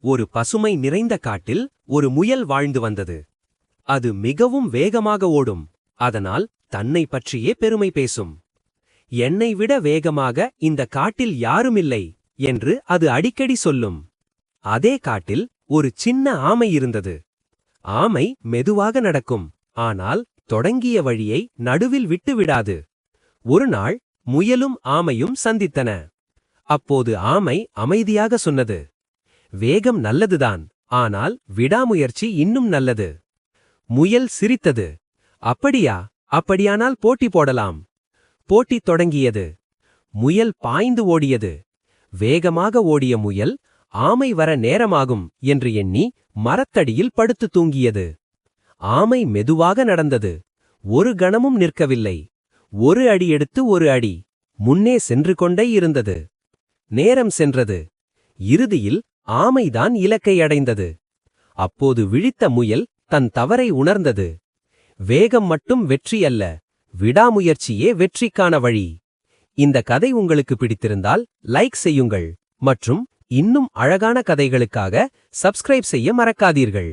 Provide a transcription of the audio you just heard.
ஒரு பசுமை நிறைந்த காட்டில் ஒரு முயல் வாழ்ந்து வந்தது. அது மிகவும் வேகமாக ஓடும். அதனால் தன்னை பற்றியே பெருமை பேசும். என்னை விட வேகமாக இந்த காட்டில் யாருமில்லை என்று அது அடிக்கடி சொல்லும். அதே காட்டில் ஒரு சின்ன ஆமை இருந்தது. ஆமை மெதுவாக நடக்கும், ஆனால் தொடங்கிய வழியை நடுவில் விட்டுவிடாது. ஒருநாள் முயலும் ஆமையும் சந்தித்தன. அப்போது ஆமை அமைதியாக சொன்னது, வேகம் நல்லதுதான், ஆனால் விடாமுயற்சி இன்னும் நல்லது. முயல் சிரித்தது, அப்படியா? அப்படியானால் போட்டி போடலாம். போட்டி தொடங்கியது. முயல் பாய்ந்து ஓடியது. வேகமாக ஓடிய முயல் ஆமை வர நேரமாகும் என்று எண்ணி மரத்தடியில் படுத்து தூங்கியது. ஆமை மெதுவாக நடந்தது. ஒரு கணமும் நிற்கவில்லை. ஒரு அடி எடுத்து ஒரு அடி முன்னே சென்று கொண்டே இருந்தது. நேரம் சென்றது. இறுதியில் ஆமைதான் இலக்கை அடைந்தது. அப்போது விழித்த முயல் தன் தவறை உணர்ந்தது. வேகம் மட்டும் வெற்றி அல்ல, விடாமுயற்சியே வெற்றிக்கான வழி. இந்த கதை உங்களுக்கு பிடித்திருந்தால் லைக் செய்யுங்கள் மற்றும் இன்னும் அழகான கதைகளுக்காக சப்ஸ்கிரைப் செய்ய மறக்காதீர்கள்.